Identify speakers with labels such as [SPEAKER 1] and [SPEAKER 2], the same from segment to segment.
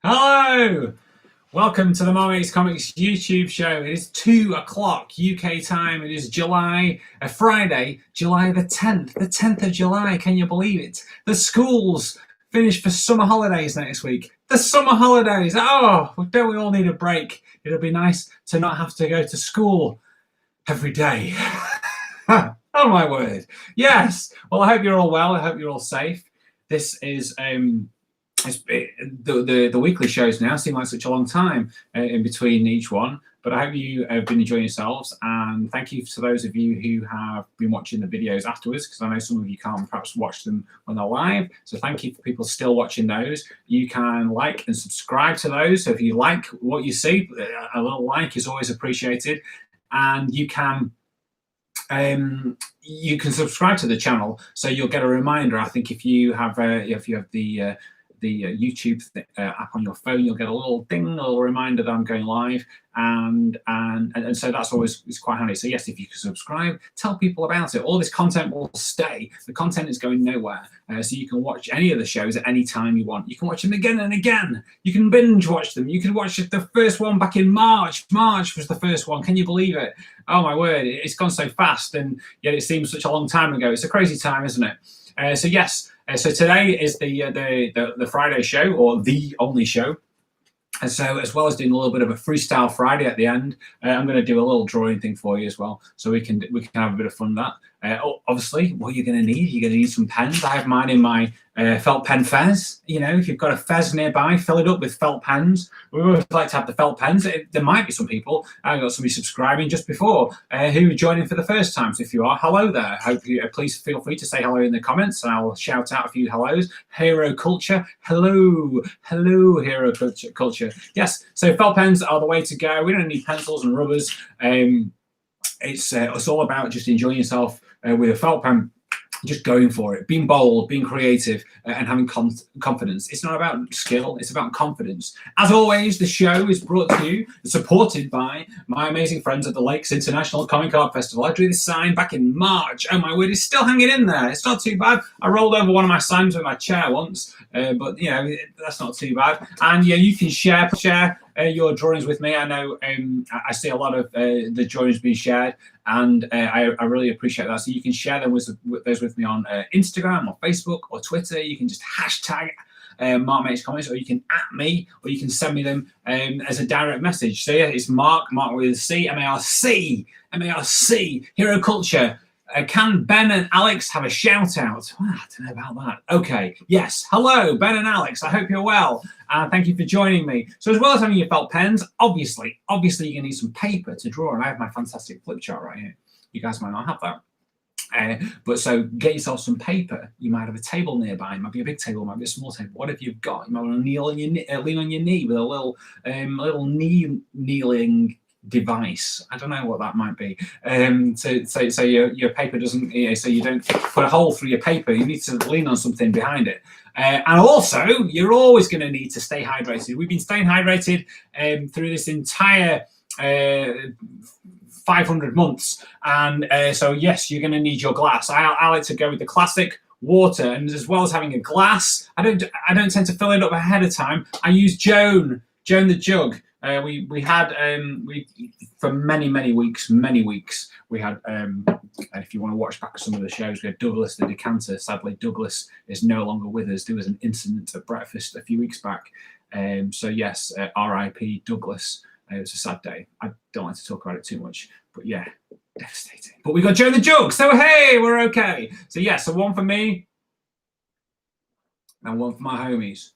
[SPEAKER 1] Hello! Welcome to the Marmates Comics YouTube show. It is 2 o'clock UK time. It is Friday, July the 10th. The 10th of July, can you believe it? The schools finish for summer holidays next week. The summer holidays! Oh, don't we all need a break? It'll be nice to not have to go to school every day. Oh my word. Yes. Well, I hope you're all well. I hope you're all safe. This is the weekly shows now seem like such a long time in between each one, but I hope you have been enjoying yourselves, and thank you to those of you who have been watching the videos afterwards, because I know some of you can't perhaps watch them when they're live, so thank you for people still watching those. You can like and subscribe to those, so if you like what you see, a little like is always appreciated, and you can subscribe to the channel, so you'll get a reminder. I think if you have the YouTube app on your phone, you'll get a little ding, a little reminder that I'm going live, and so that's always is quite handy. So yes, if you can subscribe, tell people about it. All this content will stay. The content is going nowhere, so you can watch any of the shows at any time you want. You can watch them again and again. You can binge watch them. You can watch the first one back in March. March was the first one. Can you believe it? Oh my word, it's gone so fast, and yet it seems such a long time ago. It's a crazy time, isn't it? So yes. So today is the Friday show, or the only show. And so, as well as doing a little bit of a freestyle Friday at the end, I'm going to do a little drawing thing for you as well, so we can have a bit of fun with that. Obviously, what you're going to need, you're going to need some pens. I have mine in my felt pen fez. You know, if you've got a fez nearby, fill it up with felt pens. We always like to have the felt pens. There might be some people. I got somebody subscribing just before who are joining for the first time. So if you are, hello there. Hope you please feel free to say hello in the comments, and I will shout out a few hellos. Hero Culture, hello, Hero Culture. Yes, so felt pens are the way to go. We don't need pencils and rubbers. It's all about just enjoying yourself with a felt pen, just going for it, being bold, being creative, and having confidence. It's not about skill, it's about confidence. As always, the show is brought to you, supported by my amazing friends at the Lakes International Comic Art Festival. I drew this sign back in March. Oh my word, it's still hanging in there. It's not too bad. I rolled over one of my signs with my chair once, but you know, that's not too bad. And yeah, you can share your drawings with me. I know I see a lot of the drawings being shared, and I really appreciate that. So you can share them with those with me on Instagram or Facebook or Twitter. You can just hashtag Marmates Comics, or you can @ me, or you can send me them as a direct message. So yeah, it's Mark with C, M-A-R-C, Hero Culture. Can Ben and Alex have a shout out? Well, I don't know about that. Okay, yes. Hello, Ben and Alex. I hope you're well. Thank you for joining me. So as well as having your felt pens, obviously you're going to need some paper to draw. And I have my fantastic flip chart right here. You guys might not have that. But so get yourself some paper. You might have a table nearby. It might be a big table, it might be a small table. Whatever you've got, you might want to lean on your knee with a little kneeling device. I don't know what that might be. So your paper doesn't, so you don't put a hole through your paper. You need to lean on something behind it. And also, you're always going to need to stay hydrated. We've been staying hydrated through this entire 500 months, and so yes, you're going to need your glass. I like to go with the classic water, and as well as having a glass, I don't tend to fill it up ahead of time. I use Joan the jug. We had for many weeks we had, and if you want to watch back some of the shows, we had Douglas the decanter. Sadly, Douglas is no longer with us. There was an incident at breakfast a few weeks back, so yes, RIP Douglas. It was a sad day. I don't like to talk about it too much, but yeah, devastating. But we got Joe the Jug, so hey, we're okay. So yeah, so one for me and one for my homies.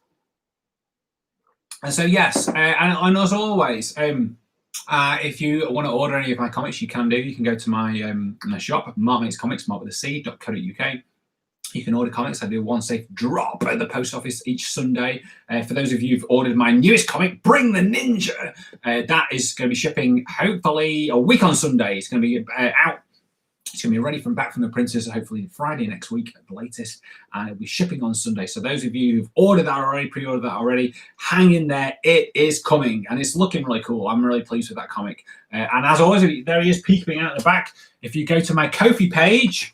[SPEAKER 1] And so yes, and as always, if you want to order any of my comics, you can do. You can go to my shop, Marmates Comics, mark.co.uk. You can order comics. I do one safe drop at the post office each Sunday. For those of you who've ordered my newest comic, Bring the Ninja, that is going to be shipping hopefully a week on Sunday. It's going to be out. It's going to be ready back from the printers, hopefully Friday next week at the latest, and it'll be shipping on Sunday. So those of you who've ordered that already, pre-ordered that already, hang in there. It is coming, and it's looking really cool. I'm really pleased with that comic. And as always, there he is peeking out the back. If you go to my Ko-fi page,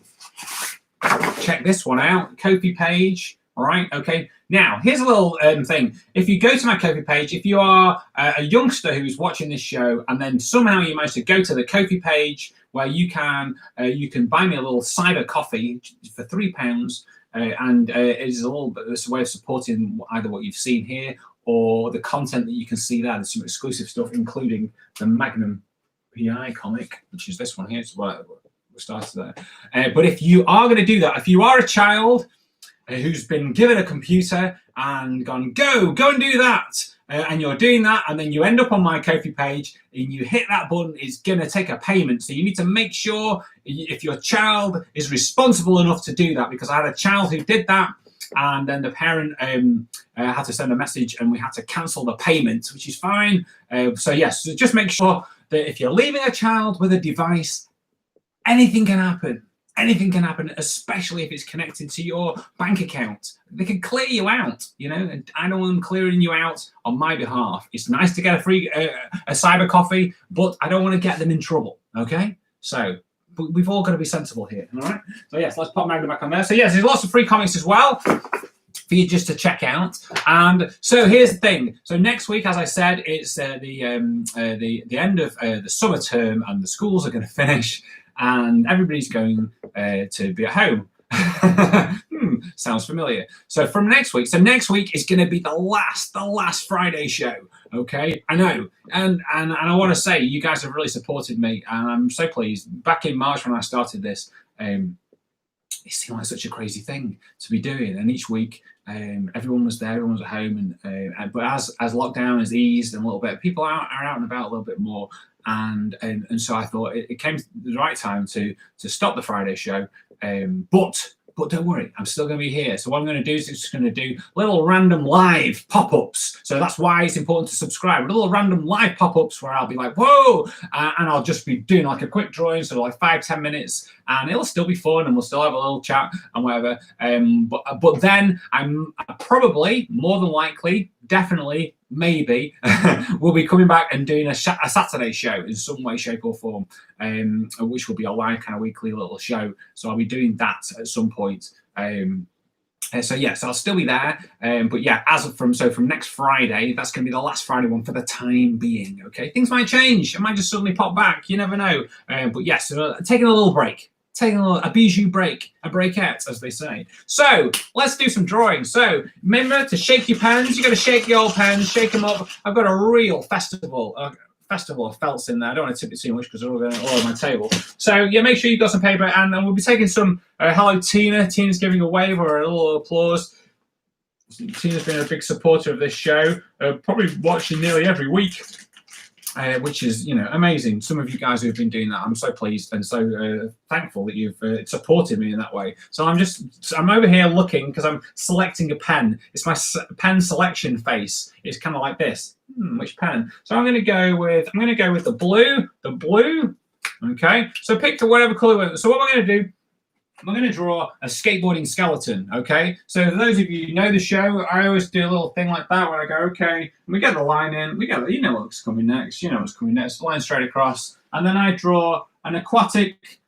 [SPEAKER 1] check this one out. Ko-fi page. All right. Okay. Now, here's a little thing. If you go to my Ko-fi page, if you are a youngster who's watching this show, and then somehow you manage to go to the Ko-fi page where you can buy me a little cider coffee for £3, and it is a little bit this way of supporting either what you've seen here or the content that you can see there. There's some exclusive stuff, including the Magnum PI comic, which is this one here. So we started there. But if you are going to do that, if you are a child who's been given a computer and gone, go and do that, and you're doing that, and then you end up on my Ko-fi page and you hit that button, it's going to take a payment. So you need to make sure if your child is responsible enough to do that, because I had a child who did that, and then the parent had to send a message and we had to cancel the payment, which is fine. So yes, so just make sure that if you're leaving a child with a device, anything can happen. Anything can happen, especially if it's connected to your bank account. They can clear you out, and I don't want them clearing you out on my behalf. It's nice to get a free a cyber coffee, but I don't want to get them in trouble, okay? So but we've all got to be sensible here, all right? So yes, let's pop Magda back on there. So yes, there's lots of free comics as well for you just to check out. And so here's the thing. So next week, as I said, it's the end of the summer term, and the schools are going to finish, and everybody's going to be at home. Sounds familiar. So from next week, next week is going to be the last Friday show. Okay, I know, and I want to say you guys have really supported me, and I'm so pleased. Back in March when I started this, it seemed like such a crazy thing to be doing, and each week everyone was there, everyone was at home, and but as lockdown has eased a little bit, people are out and about a little bit more. And so I thought it came to the right time to stop the Friday show, but don't worry, I'm still going to be here. So what I'm going to do is just going to do little random live pop-ups. So that's why it's important to subscribe. Little random live pop-ups where I'll be like, whoa, and I'll just be doing like a quick drawing, so like 5-10 minutes, and it'll still be fun, and we'll still have a little chat and whatever. But then I'm probably, more than likely, definitely, maybe we'll be coming back and doing a Saturday show in some way, shape or form, which will be a live kind of weekly little show. So I'll be doing that at some point. So yes, I'll still be there. But yeah, from next Friday, that's going to be the last Friday one for the time being. Okay, things might change. It might just suddenly pop back. You never know. But yes, taking a little break. Taking a bijou break, a breakette, as they say. So let's do some drawing. So remember to shake your pens. You got to shake the old pens, shake them up. I've got a real festival of felts in there. I don't want to tip it too much because they're all going all over my table. So yeah, make sure you've got some paper, and we'll be taking some. Hello, Tina. Tina's giving a wave or a little applause. Tina's been a big supporter of this show, probably watching nearly every week. Which is, amazing. Some of you guys who have been doing that, I'm so pleased and so thankful that you've supported me in that way. So I'm over here looking because I'm selecting a pen. It's my pen selection face. It's kind of like this. Which pen? So I'm going to go with the blue. The blue. Okay. So pick whatever color. So what we're going to do, I'm going to draw a skateboarding skeleton, okay? So for those of you who know the show, I always do a little thing like that where I go, okay, we get the line in, you know what's coming next, line straight across, and then I draw an aquatic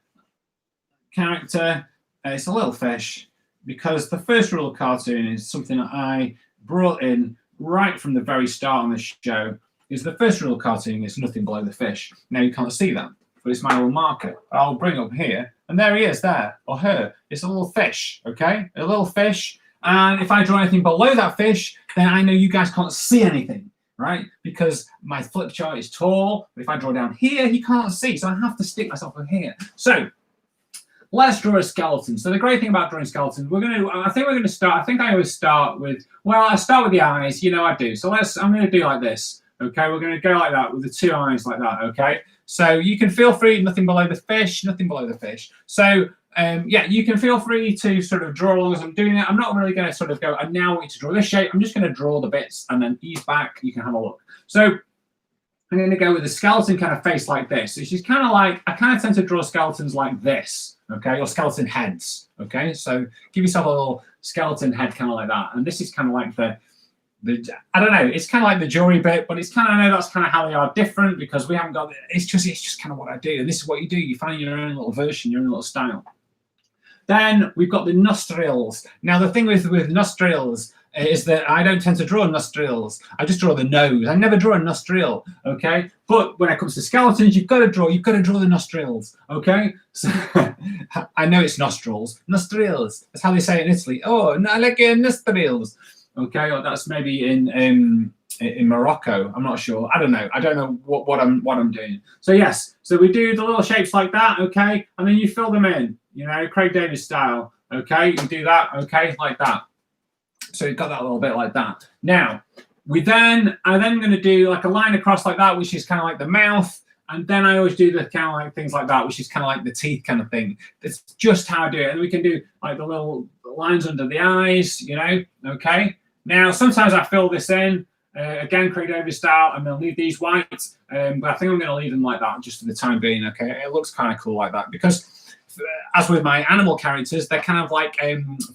[SPEAKER 1] character. It's a little fish, because the first rule of cartoon is something that I brought in right from the very start on the show, is the first rule of cartoon is nothing below the fish. Now you can't see that, but it's my little marker. I'll bring up here, and there he is there, or her. It's a little fish, okay? A little fish. And if I draw anything below that fish, then I know you guys can't see anything, right? Because my flip chart is tall. But if I draw down here, you can't see. So I have to stick myself over here. So let's draw a skeleton. So the great thing about drawing skeletons, I think I always start with, I start with the eyes. I do. So I'm going to do like this. Okay, we're going to go like that with the two eyes like that, okay? So you can feel free, nothing below the fish, nothing below the fish. So, yeah, you can feel free to sort of draw along as I'm doing it. I'm not really going to sort of go, I now want you to draw this shape. I'm just going to draw the bits and then ease back. You can have a look. So I'm going to go with a skeleton kind of face like this. Which is kind of like, I kind of tend to draw skeletons like this, okay? Or skeleton heads, okay? So give yourself a little skeleton head kind of like that. And this is kind of like I don't know, it's kind of like the jewelry bit, but it's kind of, I know that's kind of how they are different because we haven't got, it's just kind of what I do. And this is what you do. You find your own little version, your own little style. Then we've got the nostrils. Now, the thing with nostrils is that I don't tend to draw nostrils. I just draw the nose. I never draw a nostril, okay? But when it comes to skeletons, you've got to draw the nostrils, okay? So I know it's nostrils. Nostrils. That's how they say it in Italy. Oh, no, like nostrils. Okay, or that's maybe in Morocco. I'm not sure. I don't know what I'm doing. So yes, so we do the little shapes like that, okay, and then you fill them in, you know, Craig David style. Okay, you do that, okay, like that. So you've got that little bit like that. Now I'm then going to do like a line across like that, which is kind of like the mouth. And then I always do the kind of like things like that, which is kind of like the teeth kind of thing. That's just how I do it. And we can do like the little lines under the eyes, you know, okay. Now, sometimes I fill this in, again, Craig David style. I'm going to leave these white, but I think I'm going to leave them like that just for the time being, okay? It looks kind of cool like that because, as with my animal characters, they're kind of like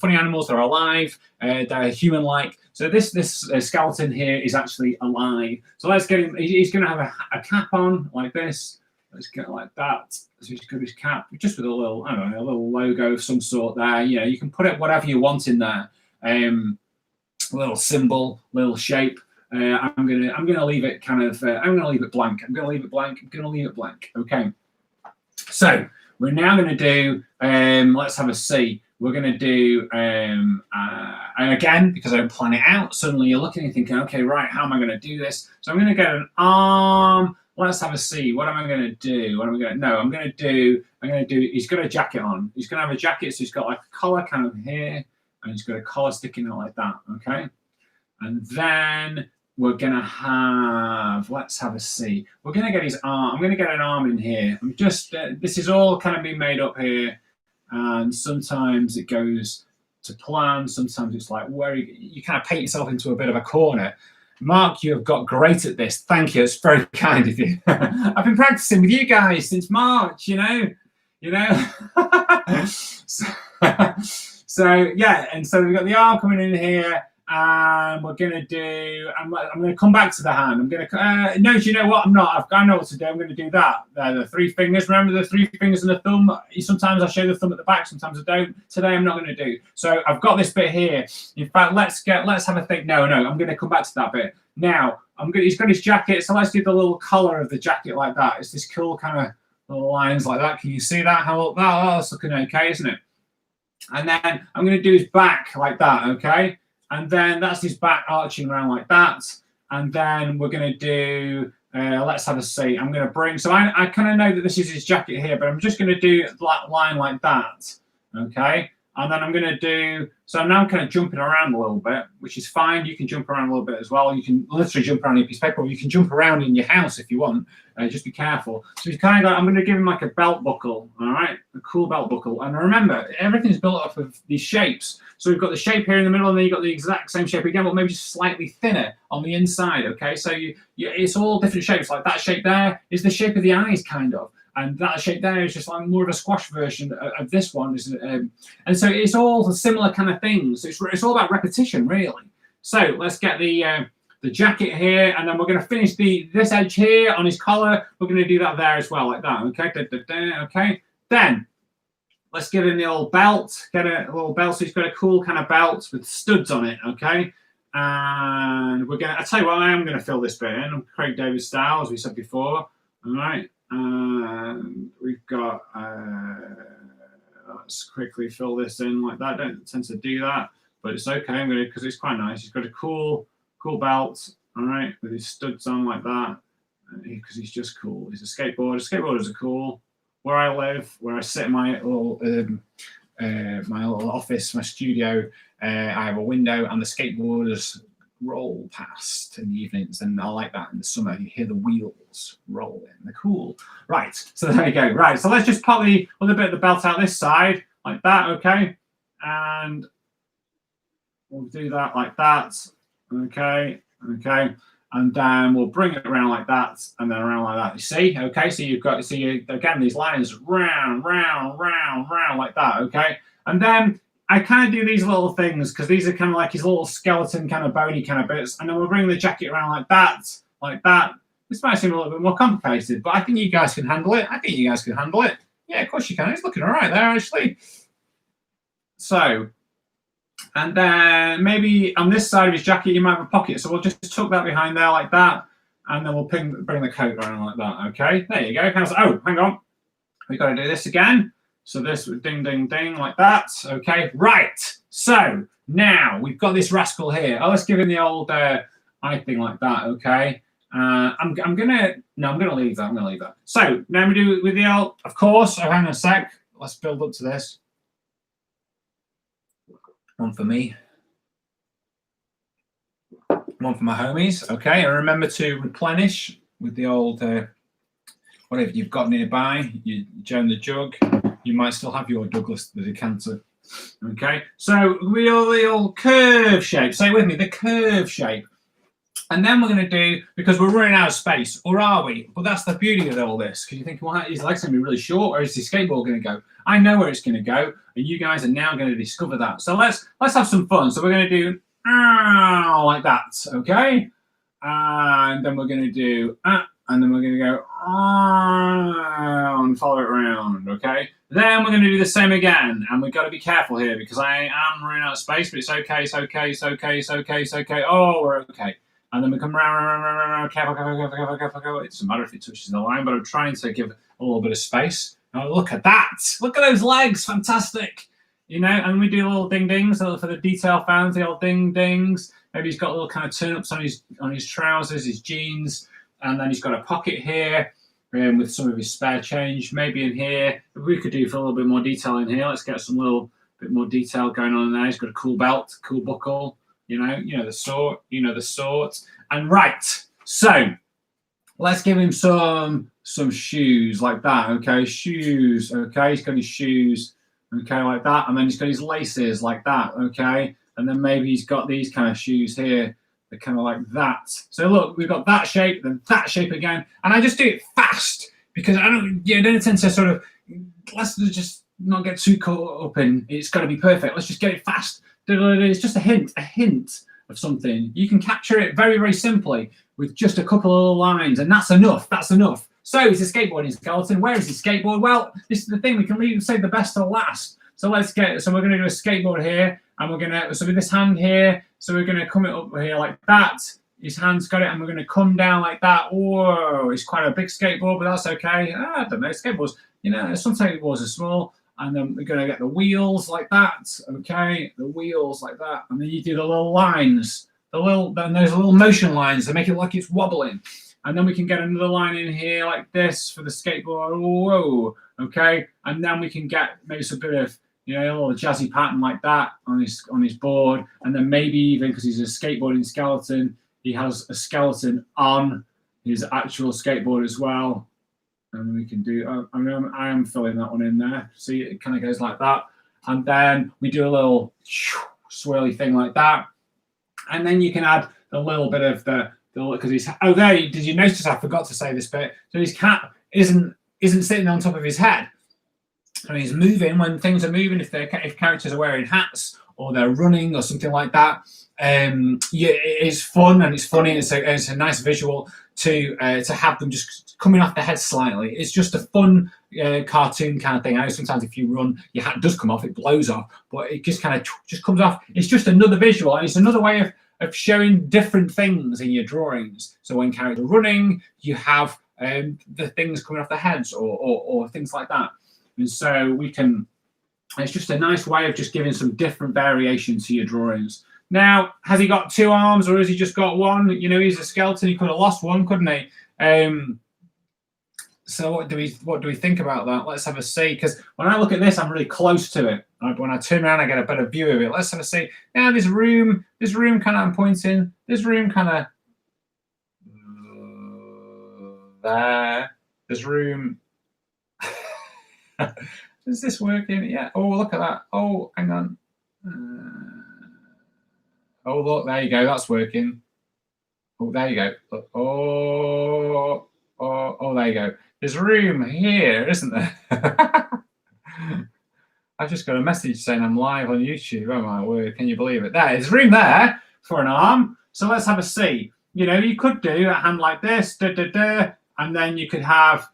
[SPEAKER 1] funny animals. They're alive. They're human-like. So this skeleton here is actually alive. So let's get him. He's going to have a cap on like this. Let's get it like that. So he's got his cap just with a little, I don't know, a little logo of some sort there. You know, you can put it whatever you want in there. Little symbol, little shape. I'm gonna leave it kind of. I'm gonna leave it blank. I'm gonna leave it blank. Okay. So we're now gonna do. Let's have a see. We're gonna do. And again, because I don't plan it out, suddenly you're looking and thinking, okay, right, how am I gonna do this? So I'm gonna get an arm. Let's have a see. What am I gonna do? I'm gonna do. He's got a jacket on. He's gonna have a jacket, so he's got like a collar kind of here. And he's got a collar sticking out like that, okay? And then we're gonna have, let's have a see. We're gonna get his arm. I'm gonna get an arm in here. I'm just, this is all kind of being made up here. And sometimes it goes to plan. Sometimes it's like where you kind of paint yourself into a bit of a corner. Mark, you have got great at this. Thank you. It's very kind of you. I've been practicing with you guys since March, you know. So yeah, and so we've got the arm coming in here, and we're gonna do. I'm gonna come back to the hand. I'm gonna. No, do you know what? I'm not. I know what to do. I'm gonna do that. The 3 fingers. Remember the 3 fingers and the thumb. Sometimes I show the thumb at the back. Sometimes I don't. Today I'm not gonna do. So I've got this bit here. In fact, let's have a think. No, I'm gonna come back to that bit now. He's got his jacket. So let's do the little collar of the jacket like that. It's this cool kind of little lines like that. Can you see that? That's looking okay, isn't it? And then I'm going to do his back like that, okay? And then that's his back arching around like that. And then we're going to do, let's have a see. I'm going to bring, so I kind of know that this is his jacket here, but I'm just going to do that line like that, okay? And then I'm going to do, so now I'm kind of jumping around a little bit, which is fine. You can jump around a little bit as well. You can literally jump around your piece of paper, or you can jump around in your house if you want. Just be careful. So he's kind of, I'm going to give him like a belt buckle, all right? A cool belt buckle. And remember, everything's built up of these shapes. So we've got the shape here in the middle, and then you've got the exact same shape again, but maybe just slightly thinner on the inside, okay? So it's all different shapes. Like that shape there is the shape of the eyes, kind of. And that shape there is just like more of a squash version of this one. And so it's all similar kind of things. It's all about repetition, really. So let's get the jacket here, and then we're going to finish this edge here on his collar. We're going to do that there as well, like that. Okay, okay. Then let's give him the old belt. Get a little belt, so he's got a cool kind of belt with studs on it. Okay, and we're going to. I tell you what, I am going to fill this bit in, Craig David style, as we said before. All right. And we've got, let's quickly fill this in like that. I don't tend to do that, but it's okay. I'm going to, because it's quite nice. He's got a cool belt, all right, with his studs on like that, because he's just cool. He's a skateboarder. Skateboarders are cool. Where I live, where I sit in my little office, my studio, I have a window, and the skateboarders roll past in the evenings, and I like that. In the summer, you hear the wheels rolling. They're cool. Right, so there you go. Right, so let's just pop the other bit of the belt out this side like that, okay? And we'll do that like that, okay? And then we'll bring it around like that, and then around like that. You see? Okay, so you've got, again, these lines round like that, okay? And then I kind of do these little things because these are kind of like his little skeleton, kind of bony kind of bits. And then we'll bring the jacket around like that, like that. This might seem a little bit more complicated, but I think you guys can handle it. Yeah, of course you can. It's looking all right there, actually. So, and then maybe on this side of his jacket, you might have a pocket. So we'll just tuck that behind there like that. And then we'll bring the coat around like that. Okay, there you go. Oh, hang on. We've got to do this again. So this ding, ding, ding, like that. Okay, right. So now we've got this rascal here. Oh, let's give him the old eye thing like that. Okay. I'm gonna leave that. I'm gonna leave that. So now we do it with the old. Of course. Oh, hang on a sec. Let's build up to this. One for me. One for my homies. Okay, and remember to replenish with the old whatever you've got nearby. You Joan the jug. You might still have your Douglas the decanter. Okay, so we are the old curve shape. Say with me, the curve shape. And then we're going to do, because we're running out of space, or are we? But that's the beauty of all this. Because you think, well, his legs going to be really short, or is the skateboard going to go? I know where it's going to go, and you guys are now going to discover that. So let's have some fun. So we're going to do like that, okay? And then we're going to do and then we're going to go and follow it around, okay? Then we're going to do the same again, and we've got to be careful here because I am running out of space, but it's okay, it's okay, it's okay, it's okay, it's okay. Oh, we're okay. And then we come round, careful. It doesn't matter if it touches the line, but I'm trying to give a little bit of space. Oh, look at that! Look at those legs, fantastic! You know, and we do little ding dings for the detail fans, the old ding dings. Maybe he's got little kind of turn ups on his trousers, his jeans, and then he's got a pocket here with some of his spare change. Maybe in here, we could do for a little bit more detail in here. Let's get some little bit more detail going on in there. He's got a cool belt, cool buckle. You know the sort. And right, so let's give him some shoes like that. Okay, shoes. Okay, he's got his shoes. Okay, like that, and then he's got his laces like that. Okay, and then maybe he's got these kind of shoes here. They're kind of like that. So look, we've got that shape, then that shape again, and I just do it fast because I don't tend to sort of let's just not get too caught up in it's got to be perfect. Let's just get it fast. It's just a hint of something. You can capture it very, very simply with just a couple of little lines, and that's enough. That's enough. So he's a skateboarding skeleton. Where is his skateboard? Well, this is the thing. We can save the best to last. So we're going to do a skateboard here, and so with this hand here, so we're going to come it up here like that. His hand's got it, and we're going to come down like that. Whoa, it's quite a big skateboard, but that's okay. I don't know, skateboards, some skateboards are small. And then we're going to get the wheels like that, okay? The wheels like that. And then you do the little lines, then there's little motion lines that make it like it's wobbling. And then we can get another line in here like this for the skateboard. Whoa, okay? And then we can get maybe some bit of, a little jazzy pattern like that on his board. And then maybe even, because he's a skateboarding skeleton, he has a skeleton on his actual skateboard as well. And we can do, I am filling that one in there. See, it kind of goes like that. And then we do a little swirly thing like that. And then you can add a little bit of because he's, did you notice I forgot to say this bit? So his cap isn't sitting on top of his head. And he's moving when things are moving, if characters are wearing hats or they're running or something like that. It is fun and it's funny. It's a nice visual to have them just coming off the head slightly. It's just a fun cartoon kind of thing. I know sometimes if you run, your hat does come off, it blows off, but it just kind of just comes off. It's just another visual, and it's another way of showing different things in your drawings. So when characters are running, you have the things coming off the heads or things like that. And so it's just a nice way of just giving some different variation to your drawings. Now, has he got two arms or has he just got one? He's a skeleton. He could have lost one, couldn't he? So what do we think about that? Let's have a see. Because when I look at this, I'm really close to it. When I turn around, I get a better view of it. Let's have a see. Now, this room kind of I'm pointing. This room kind of there. This room. Is this working? Yeah. Oh, look at that. Oh, hang on. Oh, look, there you go. That's working. Oh, there you go. Look. Oh, there you go. There's room here, isn't there? I've just got a message saying I'm live on YouTube. Oh, my word. Can you believe it? There's room there for an arm. So let's have a see. You could do a hand like this, and then you could have,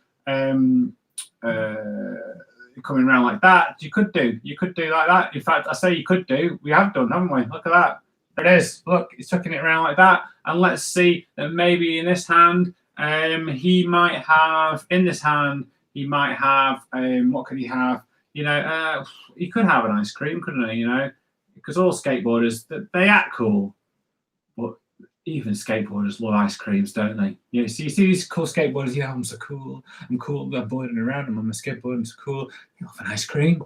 [SPEAKER 1] coming around like that. You could do like that. In fact, I say you could do. We have done, haven't we? Look at that. There it is. Look, he's tucking it around like that. And let's see that maybe in this hand, he might have, in this hand, he might have, what could he have? You know, he could have an ice cream, couldn't he? You know, because all skateboarders, they act cool. But even skateboarders love ice creams, don't they? You see these cool skateboarders, yeah, I'm so cool. I'm cool. I'm boarding around. I'm on my skateboard. I'm so cool. You love an ice cream.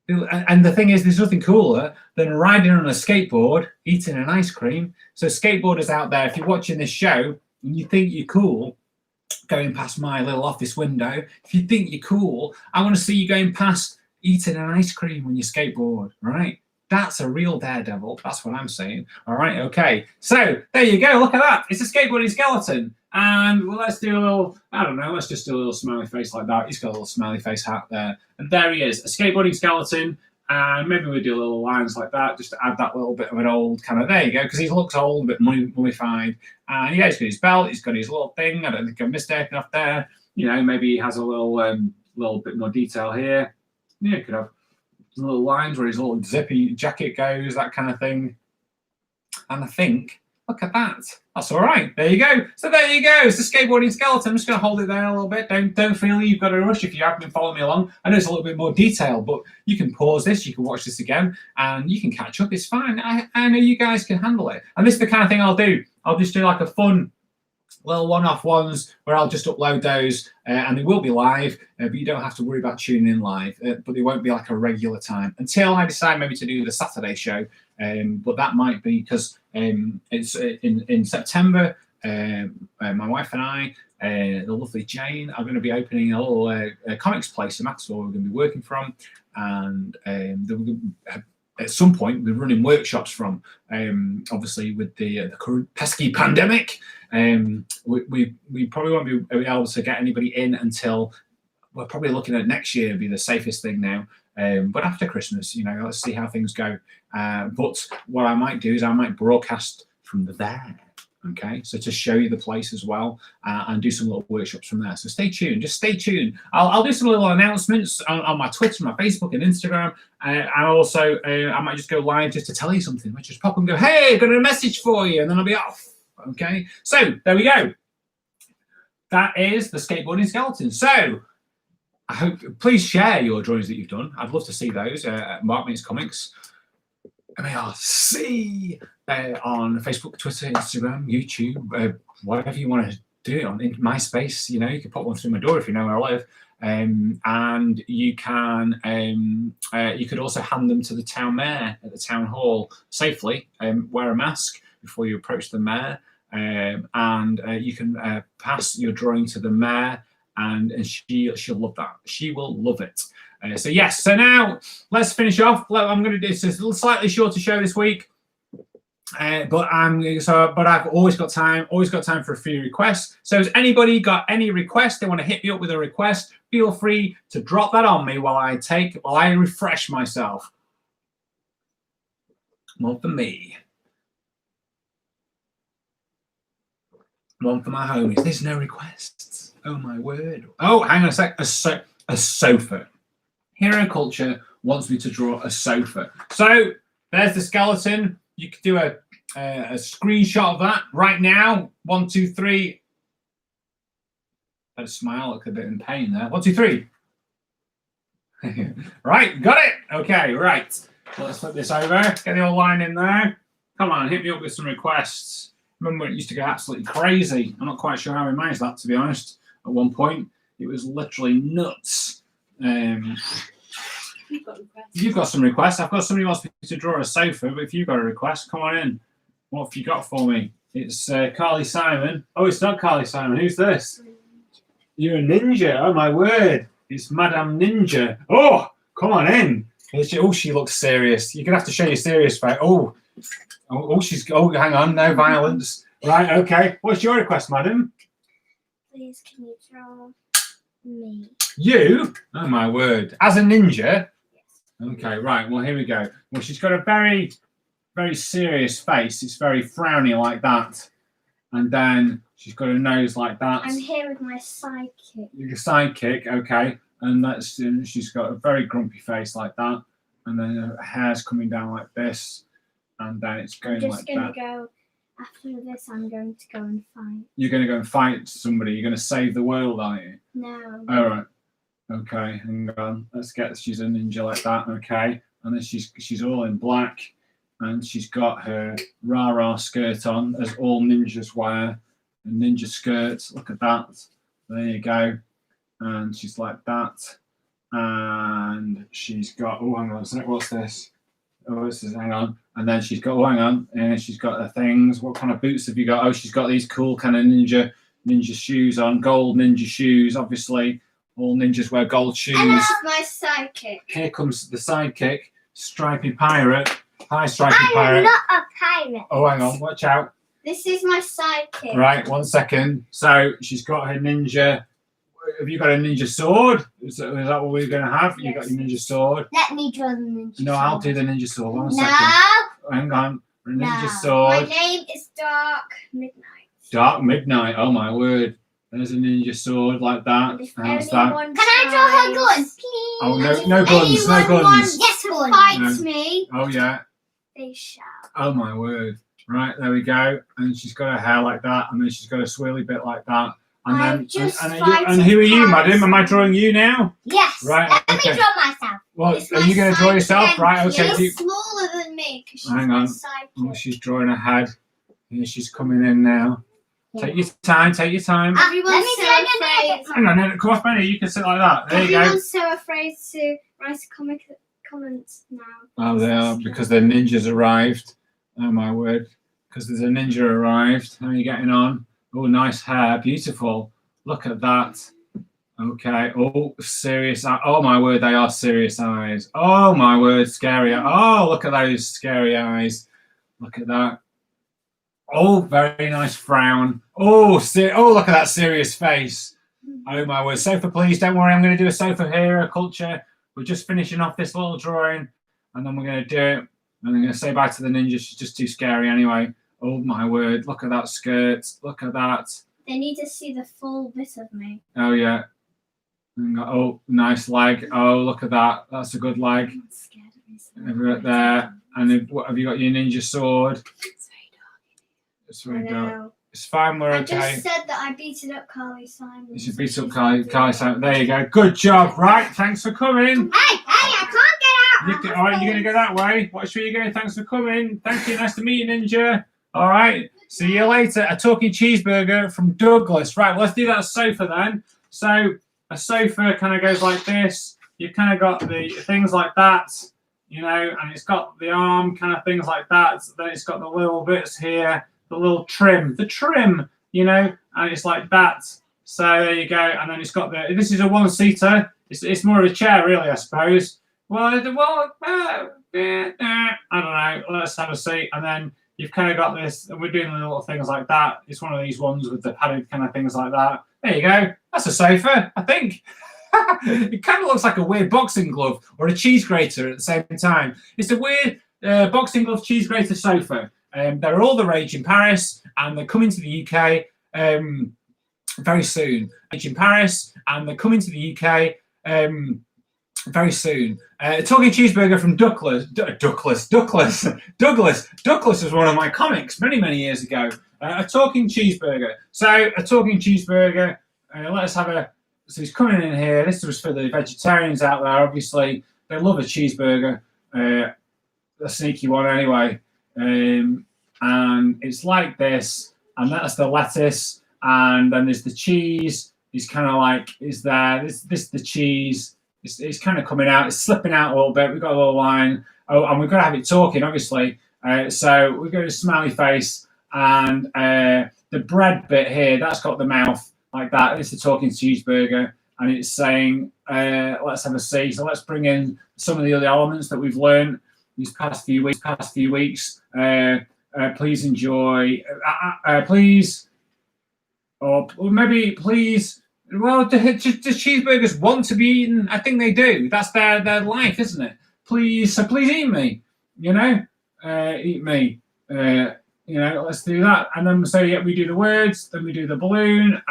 [SPEAKER 1] And the thing is, there's nothing cooler than riding on a skateboard, eating an ice cream. So skateboarders out there, if you're watching this show and you think you're cool, going past my little office window, if you think you're cool, I want to see you going past eating an ice cream on your skateboard, right? That's a real daredevil. That's what I'm saying. All right, okay. So there you go. Look at that. It's a skateboarding skeleton. And well, let's do a little, I don't know, let's just do a little smiley face like that. He's got a little smiley face hat there. And there he is, a skateboarding skeleton. And maybe we do little lines like that, just to add that little bit of an old kind of, there you go, because he looks old, a bit mummified. And yeah, he's got his belt, he's got his little thing. I don't think I missed anything off there. You know, maybe he has a little bit more detail here. Yeah, could have little lines where his little zippy jacket goes, that kind of thing. And I think, look at that. That's all right. There you go. So there you go. It's the skateboarding skeleton. I'm just going to hold it there a little bit. Don't feel you've got to rush if you haven't been following me along. I know it's a little bit more detailed, but you can pause this. You can watch this again, and you can catch up. It's fine. I know you guys can handle it. And this is the kind of thing I'll do. I'll just do like a fun little one-off ones where I'll just upload those and they will be live, but you don't have to worry about tuning in live, but they won't be like a regular time until I decide maybe to do the Saturday show, but that might be because it's in September. My wife and I, the lovely Jane, are going to be opening a little comics place in Maxwell we're going to be working from, and at some point we're running workshops from, obviously with the current pesky pandemic. We probably won't be able to get anybody in until we're probably looking at next year be the safest thing now. But after Christmas, you know, let's see how things go. But what I might do is I might broadcast from there. Okay, so to show you the place as well, and do some little workshops from there. So stay tuned, just stay tuned. I'll do some little announcements on my Twitter, my Facebook and Instagram. And also I might just go live just to tell you something. I might just pop and go, hey, I've got a message for you, and then I'll be off. Okay, so there we go. That is the skateboarding skeleton. So I hope, please share your drawings that you've done. I'd love to see those at Mark Meets Comics. MARC on Facebook, Twitter, Instagram, YouTube, whatever you want to do it on, in MySpace. You know, you can put one through my door if you know where I live, and you can. You could also hand them to the town mayor at the town hall safely. Wear a mask before you approach the mayor, and you can pass your drawing to the mayor, and she'll love that. She will love it. So yes, so now let's finish off. I'm going to do this a slightly shorter show this week, but I've always got time for a few requests. So has anybody got any requests? They want to hit me up with a request? Feel free to drop that on me while I refresh myself. One for me. One for my homies. There's no requests. Oh my word. Oh, hang on a sec. A sofa. Hero Culture wants me to draw a sofa. So there's the skeleton. You could do a screenshot of that right now. 1, 2, 3. Don't smile. Look a bit in pain there. 1, 2, 3. Right, got it. Okay, right. Let's flip this over. Get the old line in there. Come on, hit me up with some requests. Remember when it used to go absolutely crazy? I'm not quite sure how we managed that, to be honest. At one point, it was literally nuts. You've got some requests. I've got somebody who wants me to draw a sofa, but if you've got a request, come on in. What have you got for me? It's Carly Simon. Oh, it's not Carly Simon. Who's this? You're a ninja. Oh my word. It's Madame Ninja. Oh, come on in. Oh, she looks serious. You're gonna have to show your serious face. Oh, hang on, no violence. Right, okay. What's your request, madam?
[SPEAKER 2] Please, can you draw me?
[SPEAKER 1] You? Oh my word. As a ninja?
[SPEAKER 2] Yes.
[SPEAKER 1] Okay, right. Well, here we go. Well, she's got a very, very serious face. It's very frowny like that. And then she's got a nose like that.
[SPEAKER 2] I'm here with my sidekick.
[SPEAKER 1] Your sidekick, okay. and she's got a very grumpy face like that, and then her hair's coming down like this, and then it's going
[SPEAKER 2] I'm
[SPEAKER 1] like
[SPEAKER 2] just going
[SPEAKER 1] that.
[SPEAKER 2] to go. After this, I'm going to go and fight.
[SPEAKER 1] You're going to go and fight somebody. You're going to save the world, are you?
[SPEAKER 2] No.
[SPEAKER 1] All right. Okay, hang on. Let's get. She's a ninja like that. Okay, and then she's all in black, and she's got her rah-rah skirt on, as all ninjas wear, a ninja skirt. Look at that. There you go. And she's like that, and she's got. Oh, hang on a sec. What's this? Oh, this is. Hang on. And then she's got. Oh, hang on. And she's got the things. What kind of boots have you got? Oh, she's got these cool kind of ninja shoes on, gold ninja shoes, obviously. All ninjas wear gold shoes.
[SPEAKER 2] And that's my sidekick.
[SPEAKER 1] Here comes the sidekick, Stripey Pirate. Hi, Stripey
[SPEAKER 2] I'm
[SPEAKER 1] Pirate.
[SPEAKER 2] not a pirate.
[SPEAKER 1] Oh, hang on, watch out.
[SPEAKER 2] This is my sidekick.
[SPEAKER 1] Right, 1 second. So she's got her ninja. Have you got a ninja sword? Is that what we're going to have?
[SPEAKER 2] Yes.
[SPEAKER 1] You got your ninja sword?
[SPEAKER 2] Let me draw the ninja
[SPEAKER 1] No,
[SPEAKER 2] sword.
[SPEAKER 1] I'll do the ninja sword. 1
[SPEAKER 2] No.
[SPEAKER 1] second. Hang on. The ninja
[SPEAKER 2] No.
[SPEAKER 1] sword.
[SPEAKER 2] My name is Dark Midnight.
[SPEAKER 1] Dark Midnight. Oh, my word. There's a ninja sword like that.
[SPEAKER 2] And if
[SPEAKER 1] How's that?
[SPEAKER 2] anyone Can I draw her gun, please?
[SPEAKER 1] Oh, no guns, no
[SPEAKER 2] Anyone
[SPEAKER 1] guns.
[SPEAKER 2] wants to fight
[SPEAKER 1] No.
[SPEAKER 2] me,
[SPEAKER 1] Oh, yeah.
[SPEAKER 2] they shall.
[SPEAKER 1] Oh my word. Right, there we go. And she's got her hair like that, and then she's got a swirly bit like that. And
[SPEAKER 2] I'm
[SPEAKER 1] then
[SPEAKER 2] just
[SPEAKER 1] and
[SPEAKER 2] fighting
[SPEAKER 1] who are you,
[SPEAKER 2] Paris.
[SPEAKER 1] madam? Am I drawing you now?
[SPEAKER 2] Yes.
[SPEAKER 1] Right,
[SPEAKER 2] Let
[SPEAKER 1] okay.
[SPEAKER 2] me draw myself.
[SPEAKER 1] Well,
[SPEAKER 2] It's
[SPEAKER 1] are
[SPEAKER 2] my
[SPEAKER 1] you going to draw
[SPEAKER 2] sidekick.
[SPEAKER 1] yourself? Right, okay.
[SPEAKER 2] She's smaller than me because she's
[SPEAKER 1] Hang
[SPEAKER 2] my
[SPEAKER 1] on.
[SPEAKER 2] sidekick.
[SPEAKER 1] Oh, she's drawing her head. Here she's coming in now.
[SPEAKER 2] Yeah.
[SPEAKER 1] Take your time, take your time.
[SPEAKER 2] Everyone's so afraid.
[SPEAKER 1] Hang on, no, come off, Benny. You can sit like that. There you go.
[SPEAKER 2] Everyone's so afraid to write a comment now.
[SPEAKER 1] Oh, they are, because the ninjas arrived. Oh, my word. Because there's a ninja arrived. How are you getting on? Oh, nice hair. Beautiful. Look at that. Okay. Oh, serious. Oh, my word. They are serious eyes. Oh, my word. Scary. Oh, look at those scary eyes. Look at that. Oh, very nice frown. Oh, look at that serious face. Oh, my word. Sofa, please. Don't worry. I'm going to do a sofa here, a culture. We're just finishing off this little drawing, and then we're going to do it. And I'm going to say bye to the ninja. She's just too scary anyway. Oh, my word. Look at that skirt. Look at that.
[SPEAKER 2] They need to see the full bit of me.
[SPEAKER 1] Oh, yeah. Oh, nice leg. Oh, look at that. That's a good leg.
[SPEAKER 2] I'm not scared of myself.
[SPEAKER 1] Right there. And then, what, have you got your ninja sword?
[SPEAKER 2] It's very dark.
[SPEAKER 1] It's very
[SPEAKER 2] I
[SPEAKER 1] dark.
[SPEAKER 2] know.
[SPEAKER 1] It's fine. We're
[SPEAKER 2] I
[SPEAKER 1] okay.
[SPEAKER 2] just said that I beat up Carly Simon.
[SPEAKER 1] You should beat up Kylie Simon. There you go. Good job. Right. Thanks for coming.
[SPEAKER 2] Hey, I can't get out.
[SPEAKER 1] All right, you're going to go that way. Watch where you're going. Thanks for coming. Thank you. Nice to meet you, Ninja. All right. See you later. A talking cheeseburger from Douglas. Right. Let's do that sofa then. So a sofa kind of goes like this. You've kind of got the things like that, you know, and it's got the arm kind of things like that. Then it's got the little bits here, the little trim, you know, and it's like that. So there you go. And then it's got this is a one-seater. It's more of a chair, really, I suppose. I don't know. Let's have a seat. And then you've kind of got this, and we're doing the little things like that. It's one of these ones with the padded kind of things like that. There you go. That's a sofa, I think. It kind of looks like a weird boxing glove or a cheese grater at the same time. It's a weird boxing glove cheese grater sofa. They're all the rage in Paris, and they're coming to the UK very soon. Rage in Paris, and they're coming to the UK very soon. Talking cheeseburger from Douglas. Douglas was one of my comics many years ago. A talking cheeseburger. So a talking cheeseburger. Let's have a. So he's coming in here. This was for the vegetarians out there. Obviously, they love a cheeseburger. A sneaky one anyway. And it's like this. And that's the lettuce. And then there's the cheese. It's kind of like is there. This the cheese. It's kind of coming out. It's slipping out a little bit. We've got a little line. Oh, and we've got to have it talking, obviously. So we're going to smiley face. And the bread bit here, that's got the mouth like that. It's the talking cheeseburger. And it's saying, let's have a see. So let's bring in some of the other elements that we've learned these past few weeks. Please enjoy. Please. Or maybe please. Well, do cheeseburgers want to be eaten? I think they do. That's their life, isn't it? Please, so please eat me. You know, eat me. let's do that. And then so yeah, we do the words, then we do the balloon.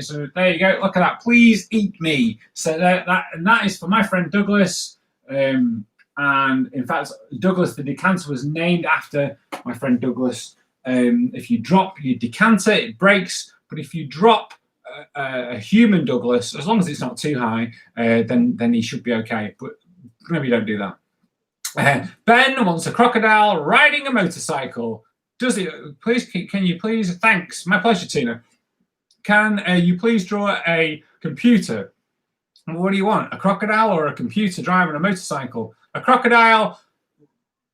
[SPEAKER 1] So there you go. Look at that. Please eat me. So that is for my friend Douglas. And in fact, Douglas, the decanter was named after my friend Douglas. If you drop your decanter, it breaks. But if you drop a human Douglas, as long as it's not too high, then he should be okay. But maybe don't do that. Ben wants a crocodile riding a motorcycle. Does it? Please, can you please? Thanks. My pleasure, Tina. Can you please draw a computer? What do you want? A crocodile or a computer driving a motorcycle? A crocodile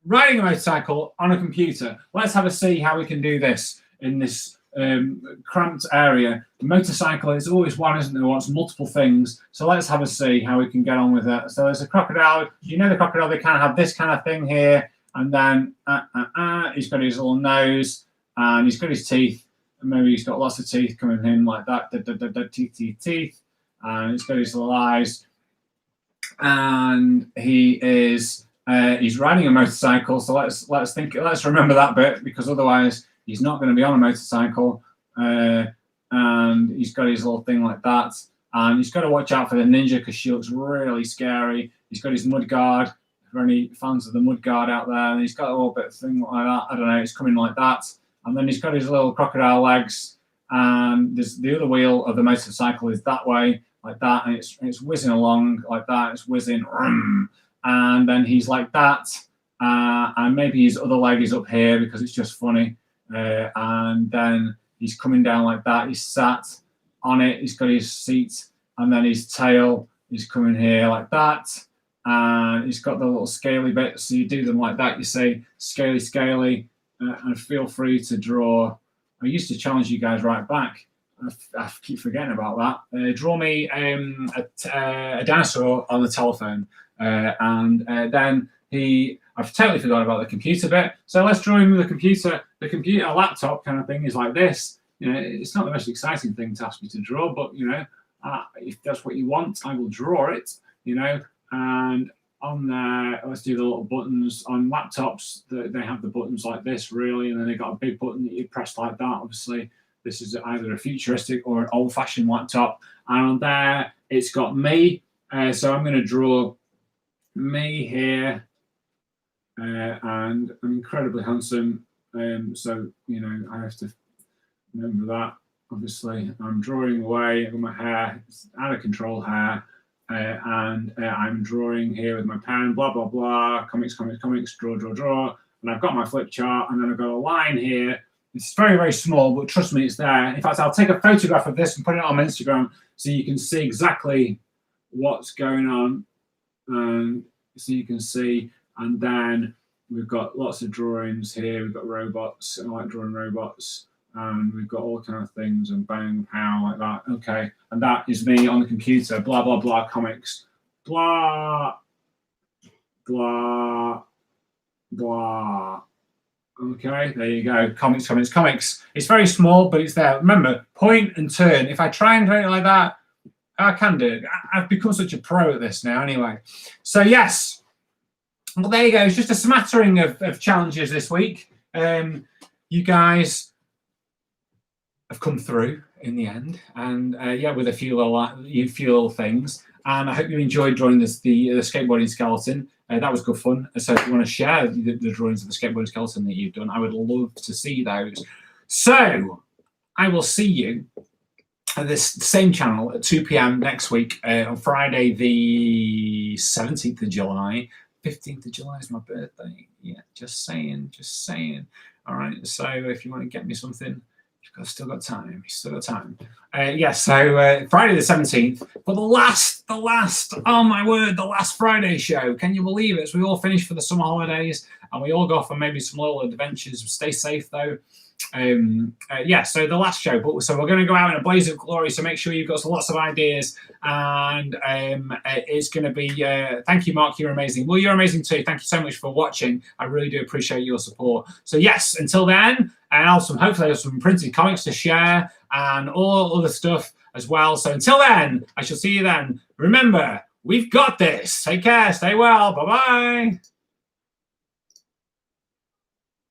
[SPEAKER 1] riding a motorcycle on a computer. Let's have a see how we can do this in this cramped area. The motorcycle is always one, isn't there? Wants multiple things. So let's have a see how we can get on with it. So there's a crocodile. You know the crocodile, they kind of have this kind of thing here. And then he's got his little nose and he's got his teeth. And maybe he's got lots of teeth coming in like that. Teeth. And he's got his little eyes. And he's riding a motorcycle. So let's remember that bit, because otherwise he's not going to be on a motorcycle. And he's got his little thing like that. And he's got to watch out for the ninja because she looks really scary. He's got his mud guard. For any fans of the mud guard out there, and he's got a little bit of thing like that. I don't know. It's coming like that. And then he's got his little crocodile legs. And there's the other wheel of the motorcycle is that way, like that. And it's whizzing along like that. It's whizzing. And then he's like that. And maybe his other leg is up here because it's just funny. And then he's coming down like that. He's sat on it. He's got his seat. And then his tail is coming here like that. And he's got the little scaly bits. So you do them like that. You say scaly. And feel free to draw. I used to challenge you guys right back. I keep forgetting about that. Draw me a dinosaur on the telephone. And then I've totally forgot about the computer bit. So let's draw him with the computer. The computer, a laptop kind of thing is like this. It's not the most exciting thing to ask me to draw, but if that's what you want, I will draw it. And on there, let's do the little buttons. On laptops, they have the buttons like this, really, and then they've got a big button that you press like that. Obviously, this is either a futuristic or an old-fashioned laptop. And on there, it's got me. So I'm going to draw me here. And I'm incredibly handsome. So, I have to remember that. Obviously, I'm drawing away. I've got my hair. It's out of control hair. And I'm drawing here with my pen, blah, blah, blah, comics, draw. And I've got my flip chart, and then I've got a line here. It's very, very small, but trust me, it's there. In fact, I'll take a photograph of this and put it on my Instagram so you can see exactly what's going on. And so you can see, and then we've got lots of drawings here. We've got robots. I like drawing robots. And we've got all kind of things and bang, pow, like that. Okay. And that is me on the computer. Blah, blah, blah, comics. Blah, blah, blah. Okay, there you go. Comics. It's very small, but it's there. Remember, point and turn. If I try and do it like that, I can do it. I've become such a pro at this now anyway. So, yes. Well, there you go. It's just a smattering of challenges this week. You guys have come through in the end, and with a few little things. And I hope you enjoyed drawing the skateboarding skeleton. That was good fun. So if you want to share the drawings of the skateboarding skeleton that you've done, I would love to see those. So I will see you at this same channel at 2 p.m. next week on Friday, the 17th of July. 15th of July is my birthday. Yeah, just saying. All right. So if you want to get me something, you've still got time. So Friday the 17th. But the last, oh my word, the last Friday show. Can you believe it? So we all finish for the summer holidays and we all go off on maybe some little adventures. Stay safe though. So the last show. So we're going to go out in a blaze of glory. So make sure you've got lots of ideas. And it's going to be, thank you, Mark. You're amazing. Well, you're amazing too. Thank you so much for watching. I really do appreciate your support. So yes, until then, and also hopefully there's some printed comics to share and all other stuff as well. So until then, I shall see you then. Remember, we've got this. Take care. Stay well. Bye-bye.